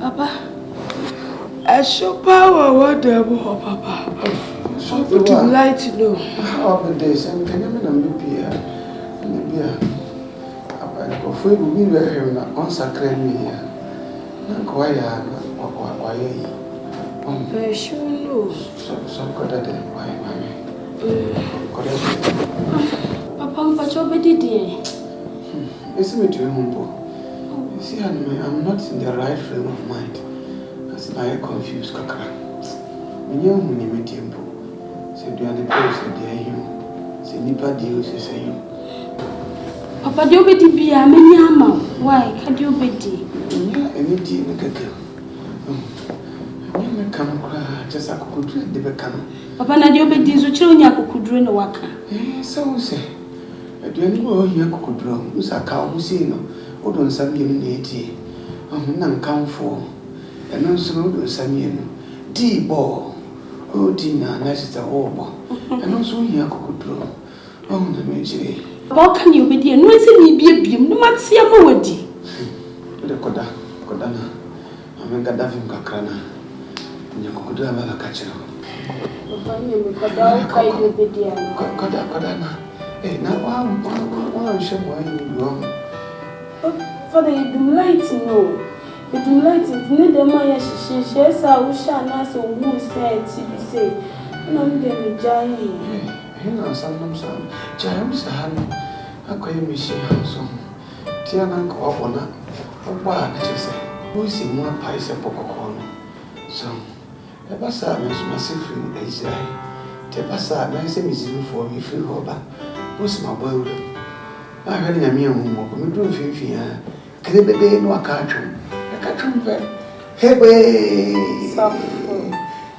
Papa, I show power what the Papa. Put to light to know. How the days and can you be here? Papa, for you, we were here on sacred me here. Not quite I sure know. Some got that why, mammy. Papa, but you're dear. Listen to you, Mumbo. You see, I'm not in the right frame of mind. As I confused Kakra. You know, when you meet him, said you are the person, dear you. Say, Nipa deals, you say you. Papa, do you be a many ama? Why can't you be? Yeah, any tea, look at you. You may come just a could drink the becano. Papa, now you be these children could drink a waka. So say. I don't know you could draw. Who's a cow who see no. What on some unity? None come for. And also no some D ball. Oh, dinner, nice a war. And also here could draw. Oh, the major. How can you be dear? No, it's me be a beam. No man see a moody. The Kodana. I'm a Gadavim Kakrana. And you could have a catcher. Kodana. Hey, now I'm sure why you wrong. Father, you do light, no. You do light, it's not the Maya she shares how we shall not so who said to be said. No, them giant. Hey, now some giants are I call me she house. Tiana go up on that. What did you say? Who is in one pies a popcorn? So, a bassa is massive in Israel. The bassa, nice and for me, free rubber. What's my boy? I heard a mere woman, but we do feel can it be no cartoon? A cartoon, hey,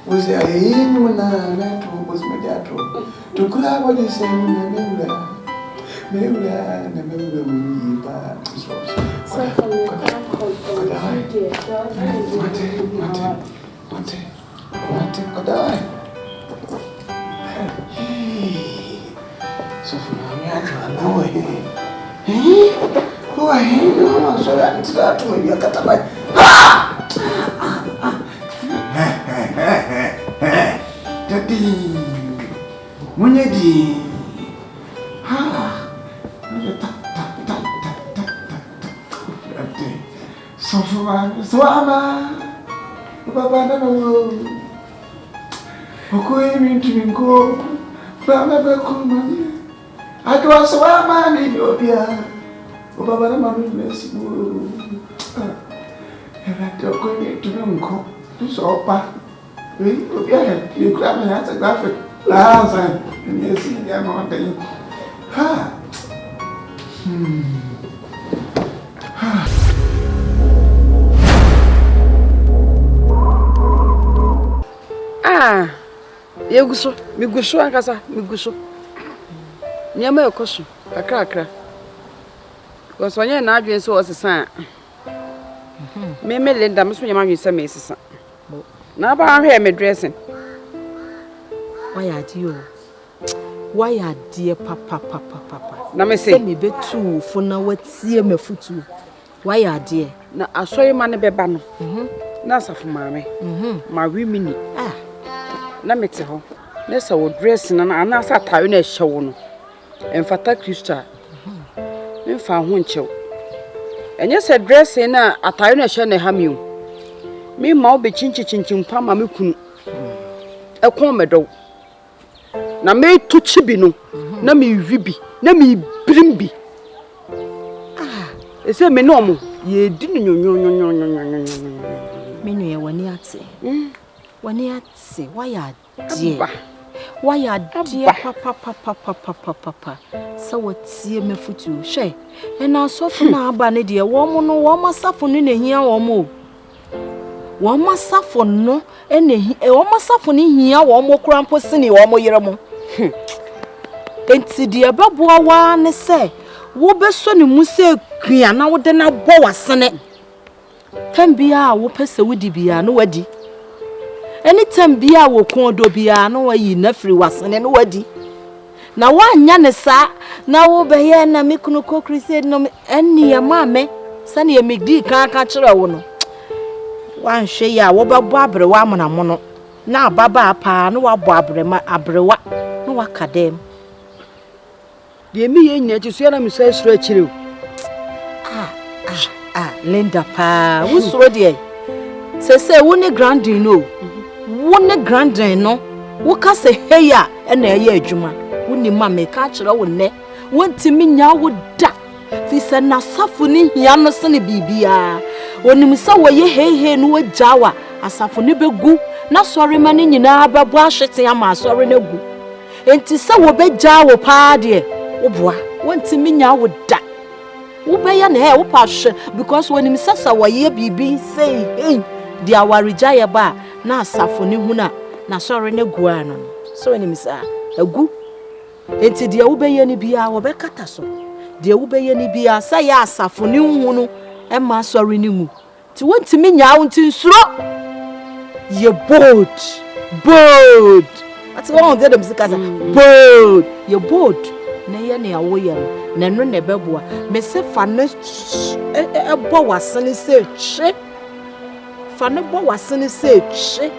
was there a human was my dad to grab what they say in the Mela, and the Mela, so for now, I know who I hate, no, so that's that when you got away. Daddy, Munyadi, so for Swama, Papa, no, Okoe to go, Baba, I do a Swama in Ethiopia. Baba, I'm bless you. And I don't go to Uncle. This all back. You grab me as a graphic. Last and you see the mountain. Ha! Ah, you go so, me go so, Ankasa, me go so. Nyama yokoso, kakra. Because when you're not doing so as a son, me Linda, Miss Yama, you say, Mrs. Now, I'm here, me dressing. Why are you? Why are dear papa? Now, me say, me be too for now. What see me foot? Why are dear? Now, I saw your money be banner. That's for mammy. My women. Ah, let me tell her. Let's our dressing and I'm not tired of showing. And for that Christian. Me found one chill. And yes, a dress in a tire shall have you. Me mau be chinching pama me kun. A comedo. Na me to chibino, na me ribi, na me brimbi. Ah, it's a menomo. Ye didn't Menu, when you say, why are dear? Why are dear papa? So what see me foot you, shay, and I saw from our banner, dear woman, no one must suffer in here or more. One must suffer no, and a woman suffer in here or more crampus in your more year more. And see, dear Babua, one say, what best son you must say, Kriana, what then I bow a sonnet. Can be our whoopers with the piano, weddy. Anytime Bia will call do Biano, ye nefri was an weddy. na wanya ne sa na wo be ye na me kunu ko crusade no eni ya mame sane ye migdi kan kire wo no wan hwe ya wo be bo abre wa amana mo no na baba pa no wa bo abrewa no wa kadem de mi ye nya tisu ya na mi so asuro akire o Linda pa wo suro de se wo ne grandin no wo ne grandin no wo ka se heya na ye adwuma wo ni ma me ka kire wo ne wontimi nya wo da fi se na safo ni hia no se ne bibia onim se wo ye hehe no wajawa asafo ne begu na sori ma ne nyina babo ahwete ama sori na gu enti se wo beja wo pa de wo boa wontimi nya wo da wo be ya na wo pa hwe because wonim se sa wo ye bibi say hey dia warija ye ba na asafo ne hu na sori na gu ano so wonim sa agu enti dia wo be ye ne bia wo be kata so dia wo be ye ne bia sa ya asafo ne hu no e ma sori ne mu ti wontimi nya wo nti nsuro ye bold ati won de dem sikaza bold ye bold na ye na wo ye na no ne beboa me se fa ne bo wasene se chi fa ne bo wasene se chi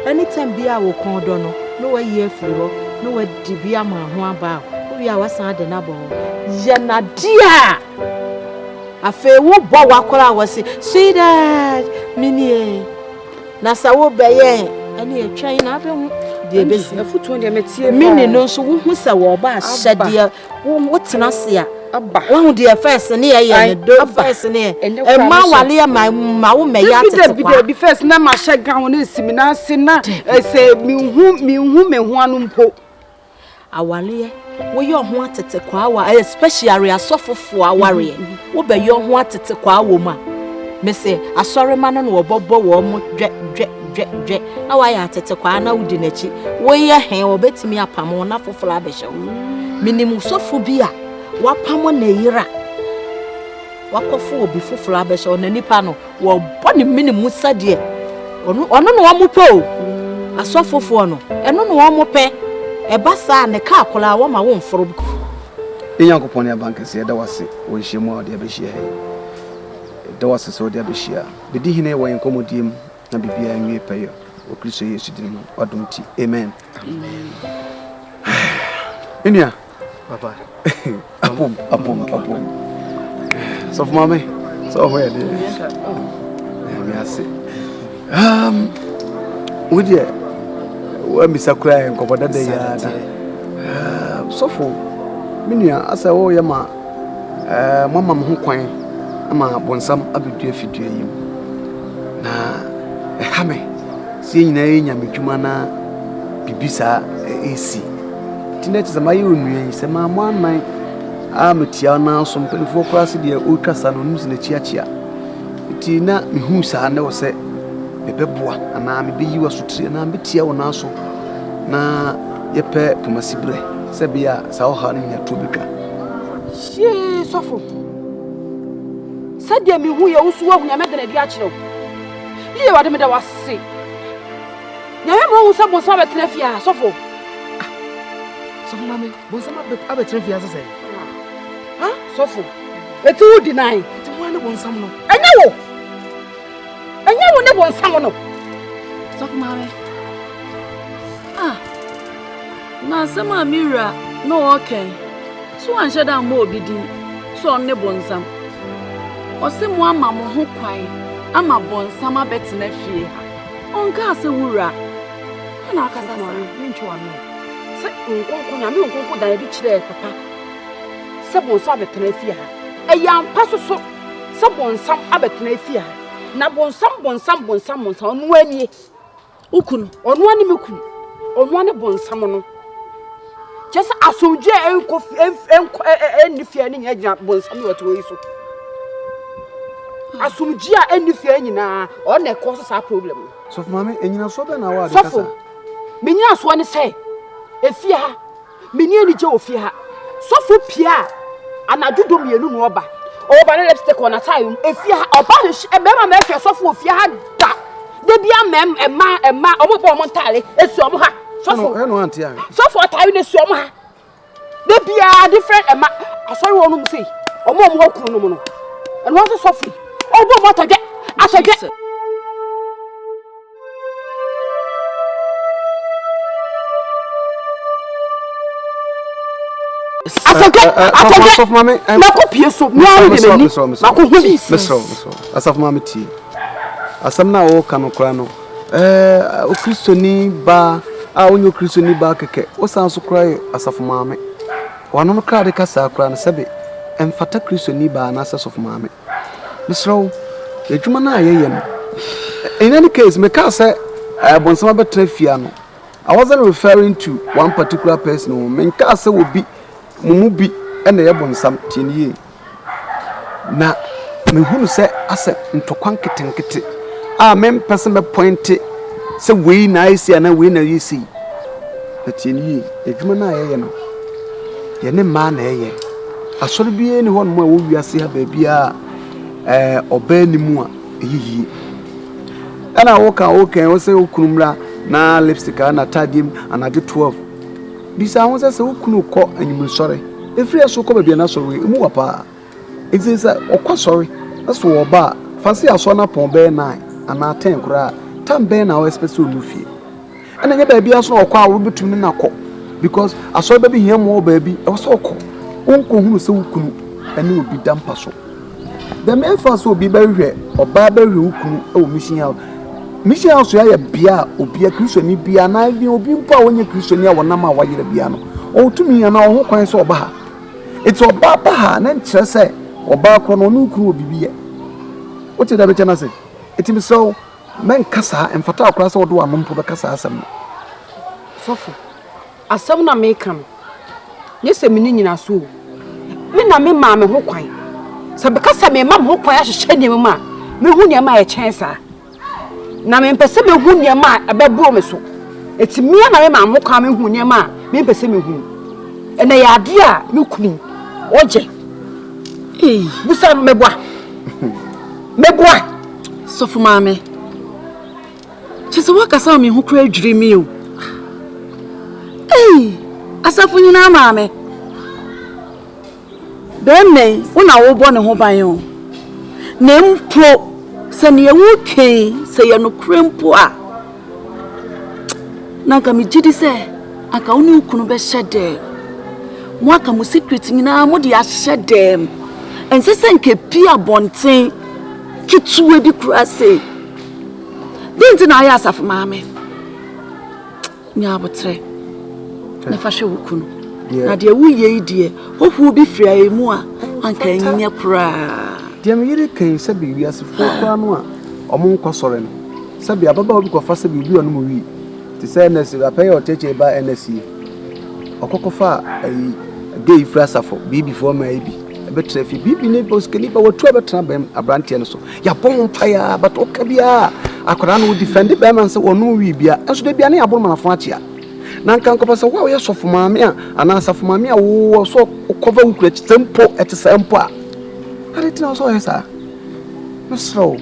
anytime bia wo kon do no wa ye afiri ho no wa di bia ma ho aba o wi a wasan de na bo ye na dia afa wo bo wakora wo se sweetheart mini na sa wo beye ani atwan na abehu de besi afutu de metie mini no so wo hu sa wo ba hyade wo tena se a aba wo hu de first ne ye ne do first ne e ma wale ma wo me ya tete kwa bi first na ma hye gan won esimi na ase na se mi hu me ho anu mpo awale wo ye ho atete kwa wa especially asofofo aware wo be ye ho atete kwa wo ma me se asore ma no wo bobo wo mo dwe na wa ya atete kwa na udi nachi wo ye hen wo betimi apam na foforo abehye wo minimu sofo bi a wapam na yira wakofo obi foforo abehye wo na nipa no wo boni minimu sade ono no wo mo po asofofo no eno no wo mo pe ebasa ne ka akola wo ma wo mforo Yankopon ya bankese da wase wo nhyiemu a de abehye da wase so de abehye bidi hine wo enkomodiem na bibia nwie peyo o Kristo Yesu din mu adumti amen Inia papa apom so for mama so where dey me ase wo dia wa misakura enkoboda da ya so for minia asa wo ye ma mama ho kwan ama bonsam abedu afidue yim na hame sie nyina enya medwuma na bibisa esi tineti zama ye onua se ma mo anan a metia na so mpelifo kwase de otwasa no nus na chiachia ti na mehu sa na wo se bebeboa ana mebeyiwa sotire na metia wo na so na yepe pomasibre se bia sa wo ha no nya to betwa she sofo sadia mehu ye wo suwa hunya medana bi a kire ye wade me da wase nyame mo wo sabo so abetra fia sofo sofo mame bonsama abetra fia sese ha sofo eti wo deny ti wo ne bonsam no enye wo ne bonsam no sofo mame na sama mira no okay so anhye da mo obidi so on ne bonsam o se mo ama mo ho kwan ama bonsam abetena fie onka se wura na akasa sa ncho anu se nkonko na me nkonko da bi kire papa se bonsam abetena fie ha eyampa so se bonsam abetena fie ha na bonsam onu anie ukunu onu ani mekunu onu ani bonsam no just asomdwe enifia ni nya bonsam wato yi so asomdwe a enifia nyina o na cause sa problem so for mama enyina so be na wa de kasa menyina so ne say efia ha meni ani je ofia ha sofo pia anadudo mienu no oba oba ne lipstick on time efia ha oba e be ma efia sofo ofia ha da de bia emma omo bo mo ntare esu omo ha sofo no antia sofo tayo ne su omo ha They be a different. I saw you on say, or more no. And what's the softly? Oh, what I get? I get. Asaf mami, Asaf mami ti. Asam na o kanu kra no. O Kristoni ba, onyo Kristoni ba keke. O san so kra Asaf mami. Wano no kra de kasa kra no sebe. Emfata Kristoni ba na Asaf mami. Misro, ejuma na ayeye no. In any case, me ka say bonsama betrafia no. I wasn't referring to one particular person. Me ka say obi mumubi ene ye bonsam tinie na me hunu se ase ntokwan ketenkete men person be point se we na isi na we na yisi na tinie edwuma na ye no ye ne ma na ye asori bi ni hon mo wo wiase ha ba bia oba ni mu a eyiyi ana wo kan wo se okunumra na lipstick na tadiem anage 12 bisa ho se wokunu kɔ anyim sɔre efiri aso kɔ bia na sɔre emu wapa ezisa ɔkɔ sɔre aso ɔba fancy aso na pɔn bɛ 9 ana 10 kura tam bɛ na o expect onu fie ana nya baabi aso ɔkɔ a wo betum na kɔ because aso bɛ bi hia mo baabi e so ɔkɔ onko hunu se wokunu ɛne obi dampa so the main fast obi bɛ hwɛ ɔba bɛ hwɛ wokunu e wo mission house mission house ya bia obi a Kristoni bia na bi obi mpo a wonye Kristoni a wonam a wayere bia no o tumi ya na ho kwan so oba ha it's oba ba ha na nkyere se oba kro no no kru obi bia o te da be chana se etimi so men kasa emfata akra se wodo anompo be kasa asem sofo asem na me kan nye se mini nyina so me na me ma me ho kwan se be kasa me ma me ho kwan a hye ne ma me hu ne ma ye chen sa na me mpese me hu ne ma abebro me so etimi na me ma mo kan me hu ne ma me mpese me hu ene ya ade a me kunu oje busa meboa sofo maame chese wakasa me hu kura adwiri mi o asafo nyina maame benne una wo bo ne ho ban o na mpo se ne ye wuke se ye no krempo a na ka mi gidi se aka uni ukunu be hyede mo aka mo secret nyina mo de a hyede ense se nke pia bonten kituwe bi kura se dinti na ya asafo maame nya abotre na fa hwe ukunu na de wuye idie hohu bi fria emu a anka nya kura dia me yire kan se bi wiase fo kura no a omo nkosore no se bi ababa obi kofa se bi bi onu mo wi ti se na se apay o teche ba NSC okokofa ai gay frasafo bibi fo ma bi ebe trefi bibi ne boskeli ba watu abetana bem abrantie no so ya bon paya but okabia akora no defend be man se onu wi bia enso de bia ne aboro manafo achia na nka nkopa se wa wo yesofo maame a ana asafo maame a wo so cover ukura tempo etesempo a Aritina so yesa. No slow.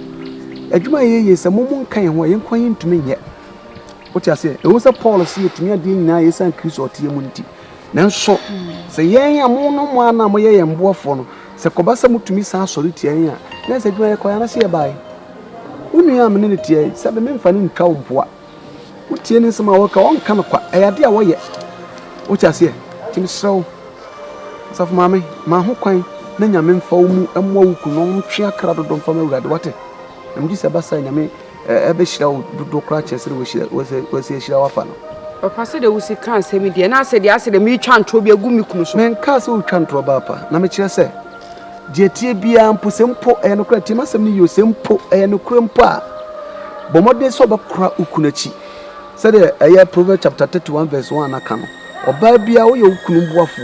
Adwuma ye se momu kan ho ye nkwan ntumi nye. Wo ti ase e wo se Paul se etumi ade nyina ye san Kristo otie mu nti. Nanso se yen amo no mo ana mo ye yemboafo no se kobasa mutumi san sori tie yen a na se adwuma ye kwa na se ye bai. Unu ya mene ne tie se be memfa ne ntwa mpoa. Wo tie ne nsema wo ka won ka no kwa ayade a wo ye. Wo ti ase tim slow. Safo mame ma ho kwan na nyame mfa mu amwa wuku no ntwe akra dodo mfa mawurade wate na mji se basa nyame ebe hira dodo kra chesere wo se hira wafa no papa se de wusi kan se mi de na se de ase de mi twa ntro bi agu mi kunu so men ka se wo twa ntro ba pa na me kire se de tie bia mpo se mpo no kra tie masem ni yo se mpo no kra mpo a bomode so ba kra ukunachi se de Proverbs chapter 31 verse 1 aka no oba bia wo ye ukunu buafo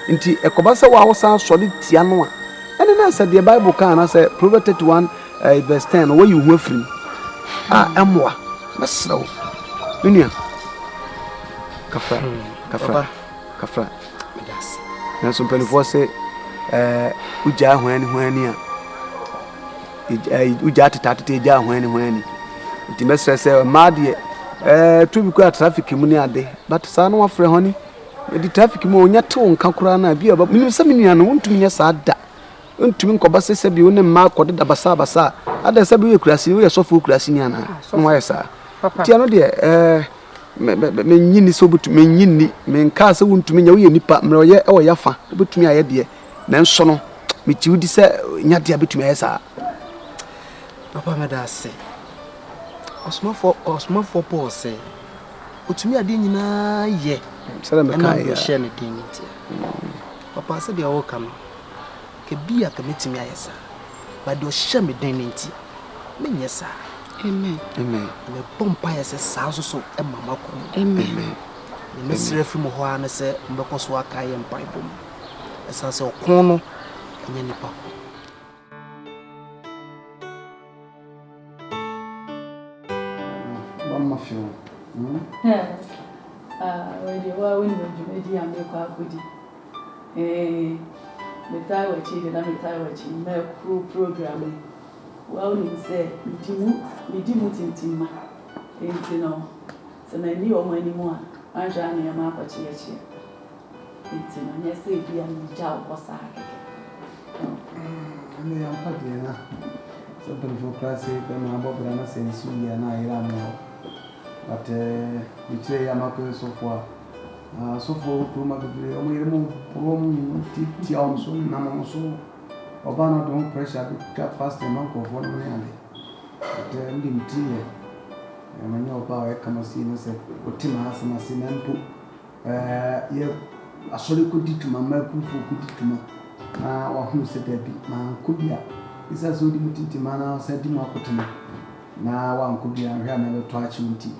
nti ekobasa wa hosan sori tia no a ene na se the Bible kan na se Proverbs 31 verse 10 wo you hu afrim amwa mesrawo dunia kafra yes na so penifo se uja hwani a uja tata eja hwani nti mesra se ma de tu bi ko traffic mu ni ade but sa no afre honi the traffic mo nya to nka kura na bia ba minim se menua no wontumi nya saa da wontumi nkɔba sese bi wo ne ma akɔde da basa ada se bi we kurasi we sofo kurasi ni ana no wa yesa tia no de menyini so butu menyini menka se wontumi nya wo nipa mre oye e wo yafa obetumi aye de na nso no meti wudi se nya de abetumi aye saa papa meda se osmofo Paul say otumi ade nyina ye sala meka ya share ne din nti papa se de wo kam ke bia ka metimi ayesa ba de o share me din nti menye sa amen me pompa ya se sa so e mama ko amen me sire fi mo ho an se mbekọ so aka ye mpa ibom esa se okon no enye nipa mafio when you were when you and make a goodie. The time we cheated, and the time we cheated, my crew programming. Well, you say, we didn't intima. Ain't you know? So, I knew anymore. I'm trying to make a cheer. It's you know, yes, if you and the job was a I'm not something for classic, and I'm about to say, Suya and I am. But we say I'm not so far. So for Puma, we remove from Tiam soon, Namaso, Obana don't pressure to cut fast and uncle for 1 minute. But him tea, and I know about a camasina said, what Tim has and I see them put. Yeah, I saw you could do to my milk for good to my. Or who said that man could be. It's as so limited to man, said him up to me. Now one could be a never touch you tea.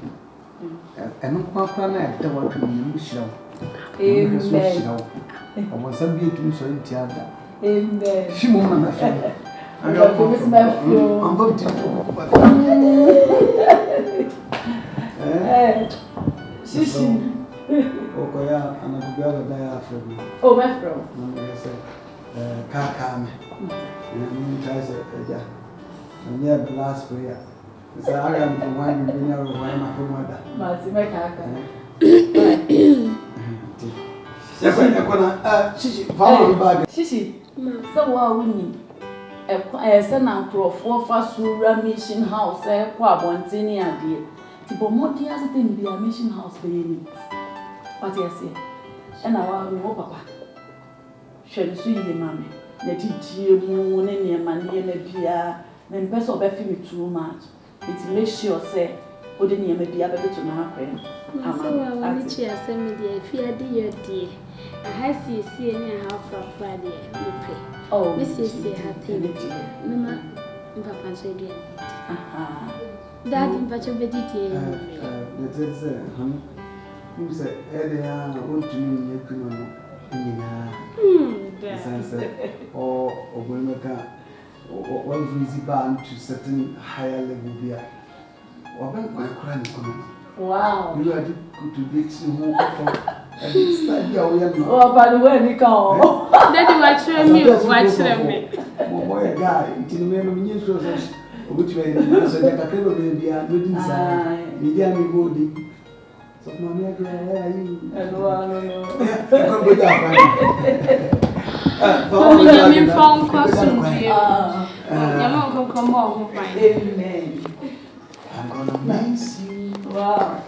And no papa, the one can be show. I was somebody to so in Tiada. Amen. Few moments, I got my flow. I'm voting Sissy. Oh, yeah, and I could be there for me. Oh, my friend. Car come. And you guys are and yeah, the last prayer. So I am the one you never want my mother. Marty, my car. Shishi, so what we need a son and pro for fast mission house, qua one tiny idea. Tipo more dears than be a mission house baby. What you say? And I will papa. Shall see you, mammy. Let it moon and your money and a beer, then best of me too much. It makes sure say, wouldn't you maybe able to know friend? I'm so I send me the fear dear. I have see any how from Friday. You pay. Oh, Mrs. Happy. Mama, Papa said, Daddy, but you're vegetarian. That is, honey. You said, Elia, want to mean you or when we can one easy band to certain higher level beer. Or when my crying. Wow, you are good to get some oh, by the way, Nicole. Daddy, watch me. Boy, a guy, until we have a new sources, which way so that a clever baby are good inside. Medium body. So, Mammy, I phone question. Come on, amen. I'm gonna miss you. Wow.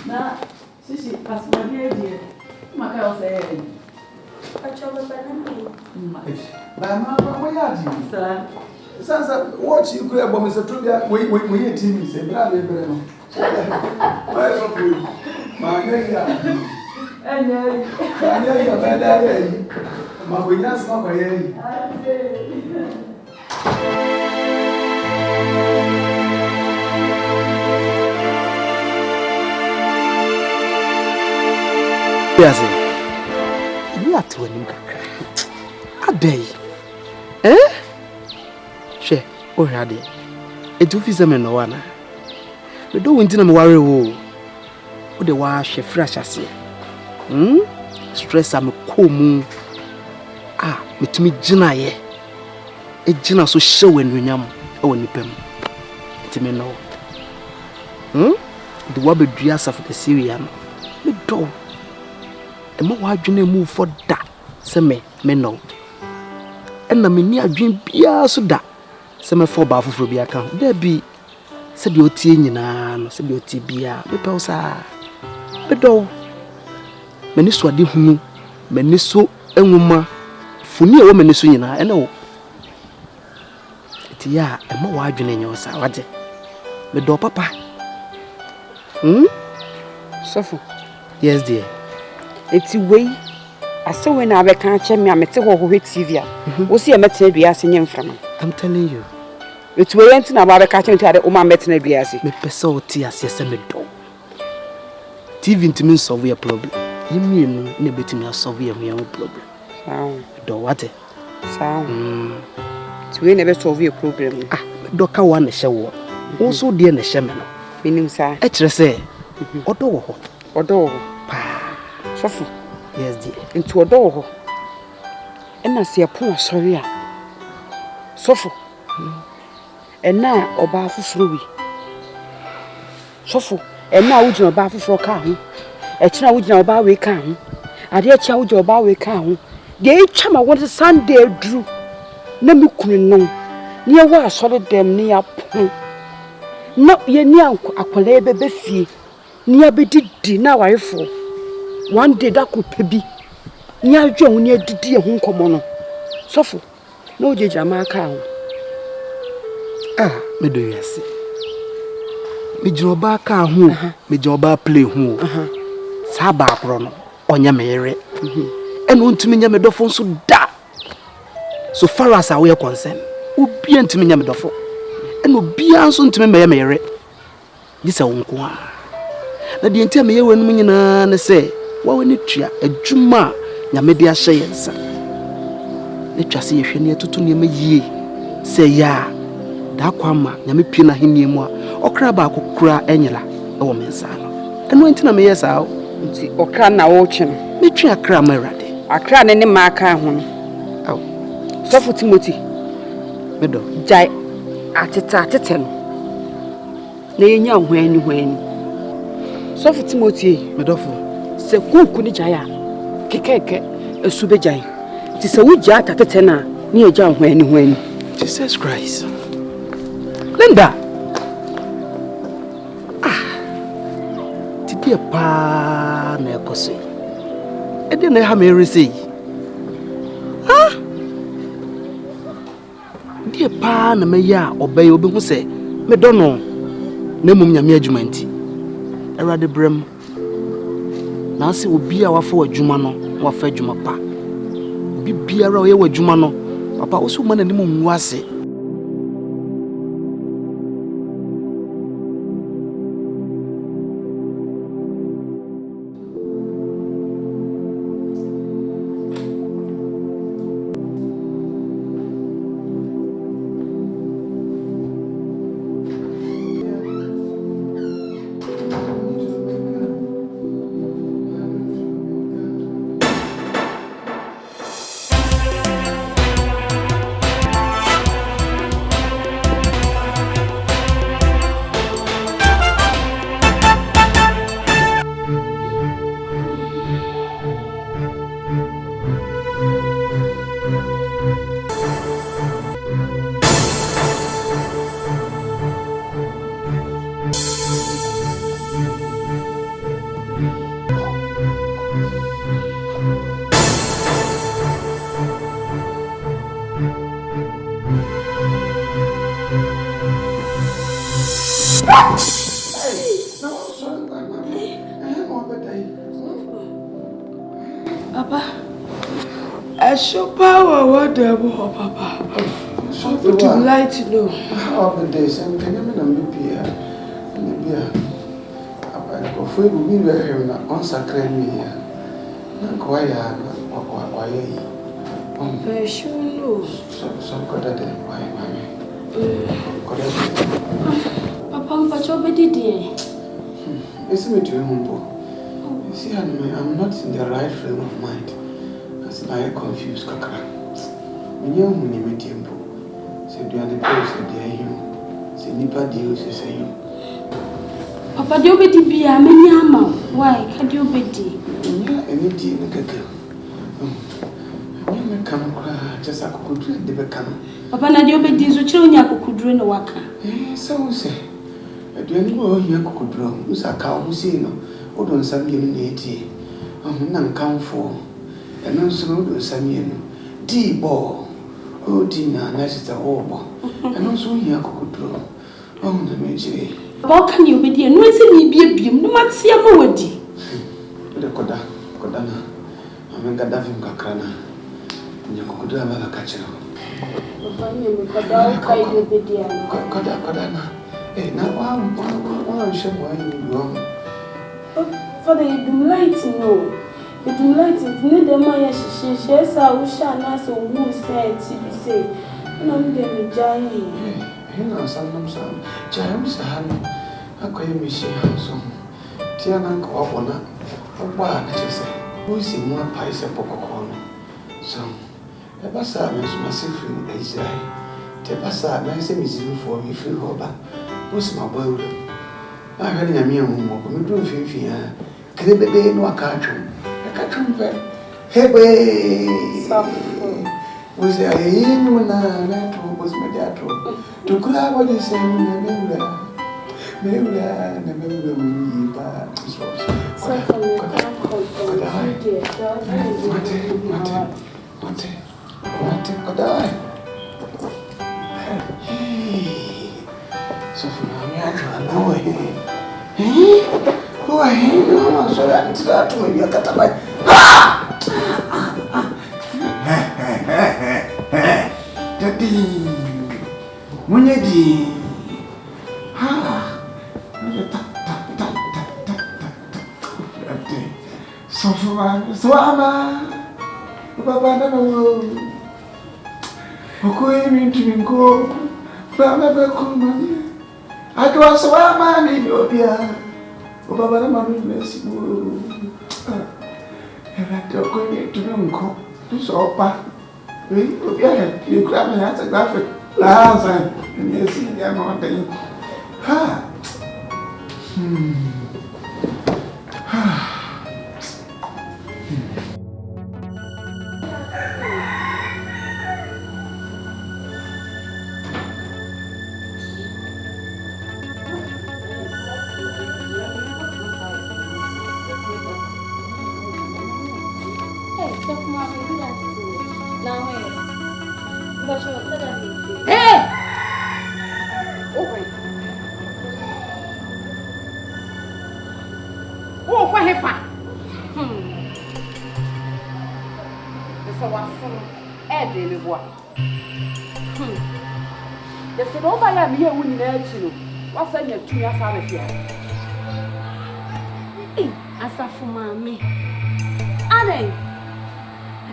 Now, she passed my dear. My girl said, I told her where are you, sir? Sir, what you could have bought Mr. Trubia, we team is a brother. My name, yes, we are to a day. Eh? She, oh, had it. A two-fisherman, no one. We don't want to worry. What the wash, a fresh as here. Stress, I'm a cool moon. Ah, with me, Jina, ye. A Jina so showing when yam, oh, nipem. It may know. The wobble dress of the Syrian. The door. Emma wadwene mu for da se me no. Enna me ni adwen bia so da se me for ba foforo bia ka. Da bi se de otie nyina no se de otie bia me pe sa. Me do. Me ni so ade hunu, me ni so enwuma funi e wo me ni so nyina ene wo. Ti ya Emma wadwene nyo sa wade. Me do papa. Sofo. Yes dear. Eti wei ase we na abeka ache me amete ho TV a. Wo se emete dua ase nyemframa. I'm telling you. Eti wei enti na abeka ache me ade o ma mete na dua ase. Me pese o ti ase se me do. TV ntimi solve your problem. Yimi no na betimi solve your problem. Do what? Sao. Ti wei na be solve your problem. Do ka wa na hye wo. Wo so de na hye me no. Minim sa. E kire se odo wo ho. Odo wo. Sofo. Yes dear. Nti odo wo ho. Ena se apon asori a. Sofo. Ena oba afufuro wi. Sofo. Ena wujina oba afufuro ka ho. Ekina wujina oba we ka ho. Ade ekina wujina oba we ka ho. De etwa ma won Sunday dru. Na me kunu no. Ni e wa asori dem ni apon. Na ye ni akwala bebe fie. Ni abedidi na warefo. One day that could be. Ni adwo ho ni adidi ho nkomo no. Sofo. Na ojeja ma aka ho. Me do yesi. Me jino ba ka ho, me jino ba play ho. Sa ba akro no, onya me yere. Eno ntumi nya me dofo nso da. So far as we are concerned, obi ntumi nya me dofo. Eno obi anso ntumi me yere. Gisa wonko a. Na de ntia me ye wanu nyina ne se, wa wani tua adwuma nya me de ahye yensa. Ne twa se yehwe ne atutu ne ma yie. Se ya da kwama nya me pie na henie mu a, okra ba akokura enyela e wo mensa no. Eno ntina me yesa o. Nti okra na wo twe no. Me twa akra ma rade. Akra ne ma aka ho no. Aw. Sofo Timothy. Me do. Jai atete no. Na yenya hwani. Sofo Timothy. Me do fo. Se kuku ni jai a. Kekeke esu be jai. Ti se wuja atete na ni eja hwani. Jesus Christ. Linda. Tidi pa na ekoso. E de na ha me resi. Die pa na me ya obey obi hu se me do no na mum nyame adwuma nti. Erade brem. Na se obi a wafa adwuma no, wafa adwuma pa. Obi biara o ye adwuma no, papa wo so ma na nim nwu ase. Papa, I show power what the Papa. Would you like to know? How the days and can you be here? Before we were here, on sacred me here. Not quite why. Sure, no. So good at it. Why, Papa, but you're better, dear. It's me to humble. You see, I'm not in the right frame of mind. As I confused Kakra. You know, when you meet him, said you are the post of the you. Said Nipa Dio, say you. Papa, do obedi be a many ama. Why? Can you obedi? Yeah, any tea in the cake. Come, just a could the become. Papa, na do obedi so children could do no waka. So say. I don't know here could draw. Who's a cow who say no, or don't some tea. None come for. And also do some D ball. Oh, Tina, that's the whole. And also here could draw. Oh, the major. How can you be dear? No, it's a be a beam, no matter see a moody. The Kodana. I'm a Gaddafi Kakrana. You could have a catcher. Kodana. Eh, now one shall why you wrong. For the lighting, no. The lighting, neither my she shares our shana so who said to be safe. And I'm going to giant. You know, some James, I call you Michelle Hanson. Tiana go up on her. What did you say? Who is in one pies and popcorn? So, the Bassa makes myself in Israel. The Bassa makes a museum for me free rubber. Who's my boy? I heard a mere woman, but we do feel can be no catch. Hey, was there a human that was my dad to grab what is saying? Maybe Swama, Papa, no, okay, to go, Baba, I do a swama in your dear. Papa, I'm bless you. And I don't go to Uncle, to sopa. You grab me as a graphic, Laza, and you see them all day. Ha!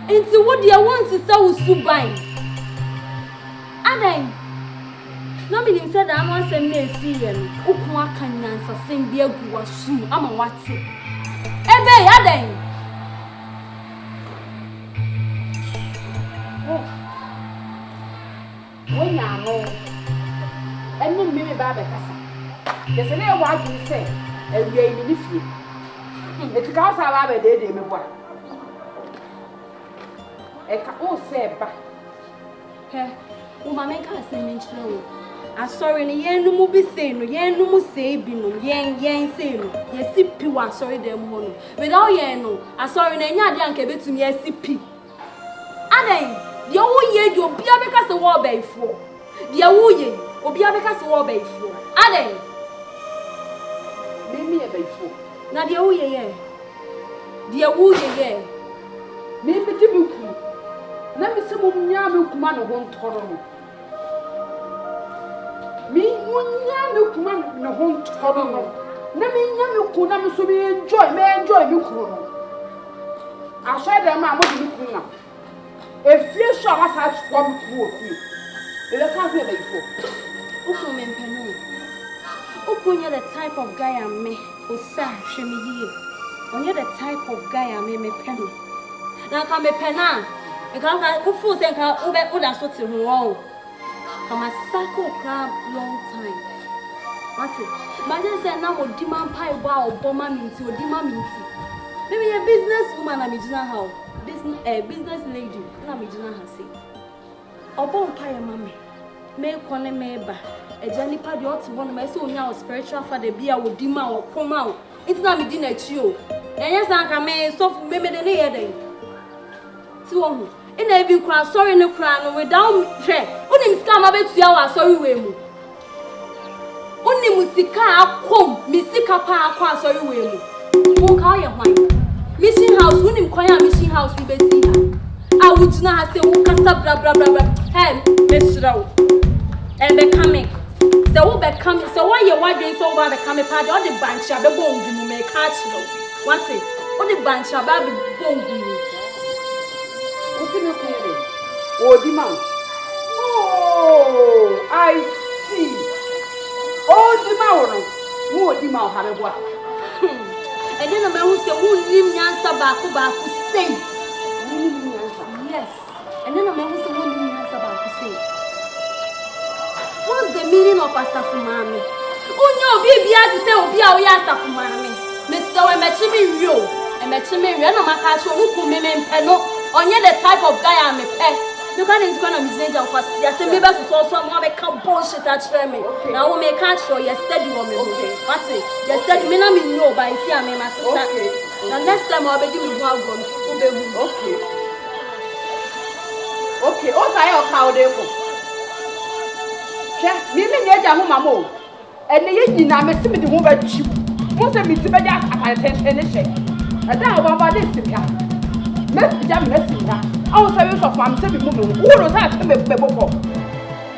Into what you want to sell Subai. Aday. No meaning said I want some near Syrian. Ukwa can answer sing beer guasu. I'm a what's it. Ebe, Aday. When I know, and then maybe Baba Cassa. There's an air what you say, and we ain't in you. It's because I have a day, me what. Oh, say, ba. Hey, woman, can't say me slow. I sorry, and yen no be saying, no yen no say, be no yen say no. Yes, CP was sorry, them one. Without yen no, I sorry, and yan can be to me, CP. Ade, the old ye, you'll be a because the war bay for. The old ye, or be a because the war bay for. Ade, name me a bay for. Now the old ye, the old ye, name me to let me see Munyam Kuman won't tolerate me. Munyam Kuman no won't tolerate. Let me Yamu Kunam so we enjoy, may enjoy you. I shall them my mother looking up. A few shall have one poor few. They can't be before. Open and Penu. Open the type of guy I may, or Sam Shemi. On the type of guy I may penny. Now come a penna. I can't go full and can't over what I saw to wrong. From a circle crab long time. What's it? But then say now what demand pie bar or bomber minty or demand minty. Maybe a business woman I'm in how business lady I'm in her say. Or bomb pie mammy. Make one member. A journey party ought to one of my soul now spiritual for the beer or demand or come out. It's not me dinner to you. And yes, I can make soft maybe the near day. So, in every crown, sorry, no crown, without share. Only scam a bit to our sorry way. Only Musika come, Missika pa, sorry way. Won't call your wine. Mission house, wouldn't inquire mission house, we may see her. I would not say, who can stop, blah, blah, blah, blah. Hey, Miss Row. And they're coming. So, who be coming? So, why you're wondering so about the coming party? All the bunch of the bone you may catch them. What's it? All the bunch of the bone you. What's in your clearing? Oh, the man. Oh, I see. Oh, the man. Who the man have a what? And then the man who said, who name Yansa Baku say? Yes. And then the man who said, who name Yansa Baku say? What's the meaning of Asafumami? Oh no, baby, I say, oh, be our Asafumami. Mr. Machimi Rio, and Machimi Reno Macacho, who come in Peno, on the type of guy I'm a pet. You can't even go to Miss Angel because yes, maybe to solve some more become bullshit at me. Now we may catch you, yes, steady woman. Okay, what's it? Yes, steady, me not me know, but I see I'm my sister. Okay. Now next time I'll be doing one gun. Okay. Okay, what's I have how they go? Mimi nyeja ho mamo ene ye nyina me se me de ho ba chi mo se me ti be ja attention ne hye ada obaba de simya me ja me simya awu se we so fam se me mu me wo ro sa me beboko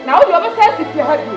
na wo de oba se si ha du